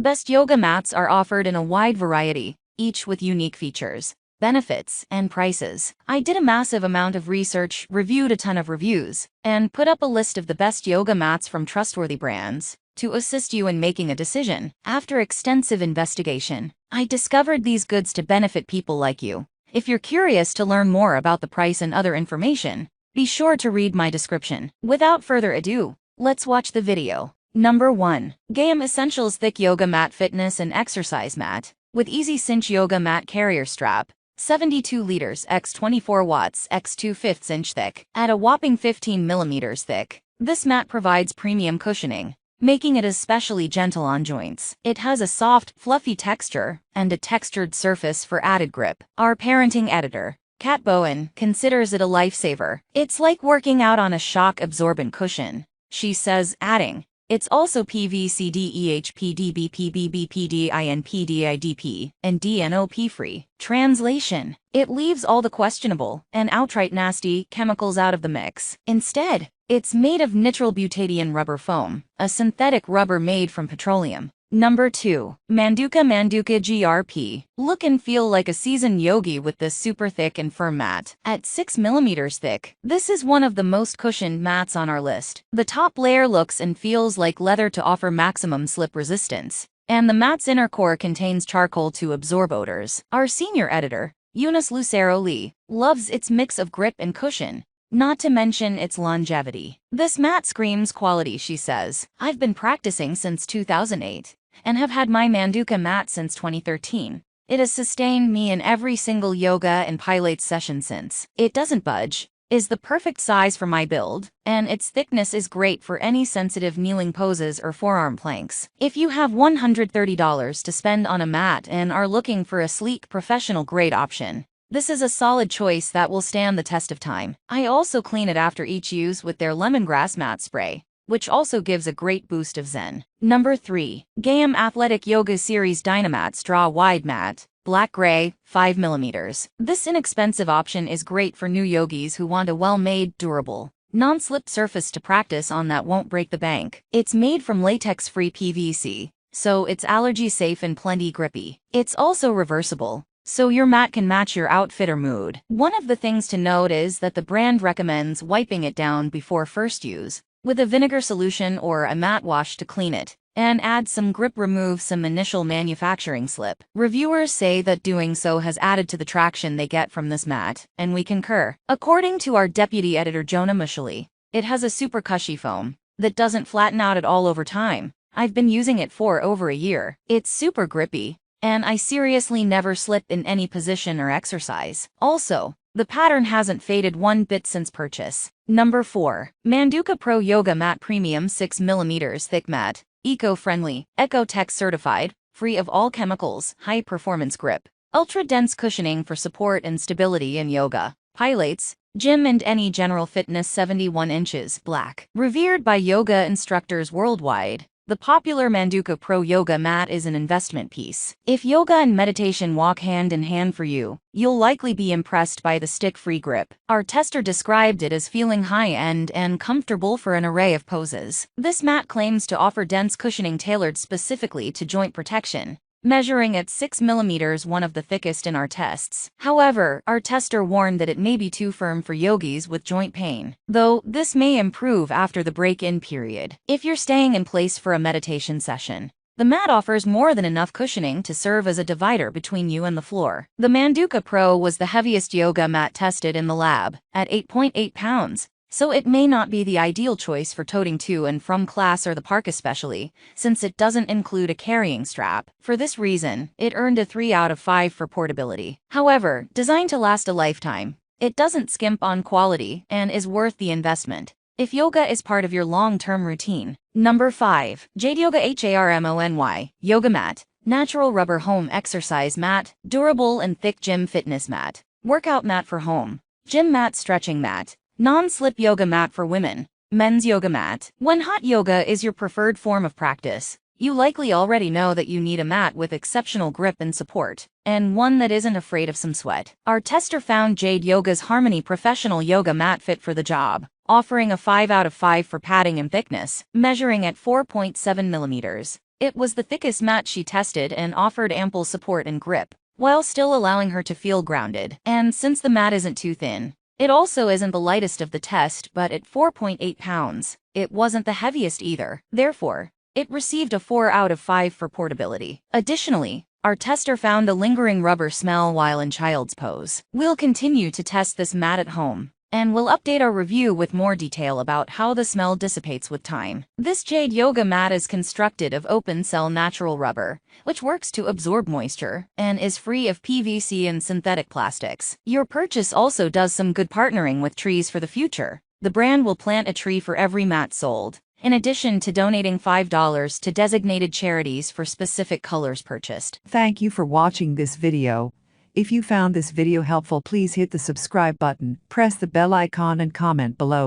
Best yoga mats are offered in a wide variety, each with unique features, benefits, and prices. I did a massive amount of research, reviewed a ton of reviews, and put up a list of the best yoga mats from trustworthy brands to assist you in making a decision. After extensive investigation, I discovered these goods to benefit people like you. If you're curious to learn more about the price and other information, be sure to read my description. Without further ado, let's watch the video. Number 1. Gam Essentials Thick Yoga Mat Fitness and Exercise Mat with Easy Cinch Yoga Mat Carrier Strap. 72 liters x 24 watts x 2/5 inch thick, at a whopping 15 millimeters thick. This mat provides premium cushioning, making it especially gentle on joints. It has a soft, fluffy texture and a textured surface for added grip. Our parenting editor, Kat Bowen, considers it a lifesaver. "It's like working out on a shock-absorbent cushion," she says, adding, "It's also PVCDEHPDBPBBPDINPDIDP and DNOP free." Translation: it leaves all the questionable and outright nasty chemicals out of the mix. Instead, it's made of nitrile butadiene rubber foam, a synthetic rubber made from petroleum. Number 2. Manduka GRP. Look and feel like a seasoned yogi with this super thick and firm mat. At 6 millimeters thick, this is one of the most cushioned mats on our list. The top layer looks and feels like leather to offer maximum slip resistance, and the mat's inner core contains charcoal to absorb odors. Our senior editor, Eunice Lucero Lee, loves its mix of grip and cushion, not to mention its longevity. "This mat screams quality," she says. "I've been practicing since 2008. And have had my Manduka mat since 2013. It has sustained me in every single yoga and Pilates session since. It doesn't budge, is the perfect size for my build, and its thickness is great for any sensitive kneeling poses or forearm planks." If you have $130 to spend on a mat and are looking for a sleek, professional-grade option, this is a solid choice that will stand the test of time. I also clean it after each use with their lemongrass mat spray, which also gives a great boost of zen. Number 3. Gam Athletic Yoga Series Dynamat Straw Wide Mat, Black Gray, 5 millimeters. This inexpensive option is great for new yogis who want a well-made, durable, non-slip surface to practice on that won't break the bank. It's made from latex-free PVC, so it's allergy-safe and plenty grippy. It's also reversible, so your mat can match your outfit or mood. One of the things to note is that the brand recommends wiping it down before first use, with a vinegar solution or a mat wash to clean it, and add some grip, remove some initial manufacturing slip. Reviewers say that doing so has added to the traction they get from this mat, and we concur. According to our deputy editor Jonah Mushali, it has a super cushy foam that doesn't flatten out at all over time. I've been using it for over a year. It's super grippy, and I seriously never slip in any position or exercise. Also, the pattern hasn't faded one bit since purchase. Number 4. Manduka Pro Yoga Mat Premium 6 millimeters Thick Mat. Eco-friendly, Ecotech certified, free of all chemicals, high-performance grip, ultra-dense cushioning for support and stability in yoga, Pilates, gym and any general fitness. 71 inches, black. Revered by yoga instructors worldwide, the popular Manduka Pro Yoga Mat is an investment piece. If yoga and meditation walk hand in hand for you, you'll likely be impressed by the stick-free grip. Our tester described it as feeling high-end and comfortable for an array of poses. This mat claims to offer dense cushioning tailored specifically to joint protection, measuring at 6 millimeters, one of the thickest in our tests. However, our tester warned that it may be too firm for yogis with joint pain, though this may improve after the break-in period. If you're staying in place for a meditation session, the mat offers more than enough cushioning to serve as a divider between you and the floor. The Manduka Pro was the heaviest yoga mat tested in the lab, at 8.8 pounds. So it may not be the ideal choice for toting to and from class or the park, especially since it doesn't include a carrying strap. For this reason, it earned a 3 out of 5 for portability. However, designed to last a lifetime, it doesn't skimp on quality and is worth the investment if yoga is part of your long-term routine. Number 5. Jade Yoga HARMONY Yoga Mat, Natural Rubber Home Exercise Mat, Durable and Thick Gym Fitness Mat, Workout Mat for Home, Gym Mat Stretching Mat, Non-slip yoga mat for women, men's yoga mat. When hot yoga is your preferred form of practice, you likely already know that you need a mat with exceptional grip and support, and one that isn't afraid of some sweat. Our tester found Jade Yoga's Harmony Professional Yoga Mat fit for the job, offering a 5 out of 5 for padding and thickness, measuring at 4.7 millimeters. It was the thickest mat she tested and offered ample support and grip, while still allowing her to feel grounded. And since the mat isn't too thin, it also isn't the lightest of the test, but at 4.8 pounds, it wasn't the heaviest either. Therefore, it received a 4 out of 5 for portability. Additionally, our tester found a lingering rubber smell while in child's pose. We'll continue to test this mat at home, and we'll update our review with more detail about how the smell dissipates with time. This Jade Yoga mat is constructed of open-cell natural rubber, which works to absorb moisture, and is free of PVC and synthetic plastics. Your purchase also does some good partnering with trees for the future. The brand will plant a tree for every mat sold, in addition to donating $5 to designated charities for specific colors purchased. Thank you for watching this video. If you found this video helpful, please hit the subscribe button, press the bell icon and comment below.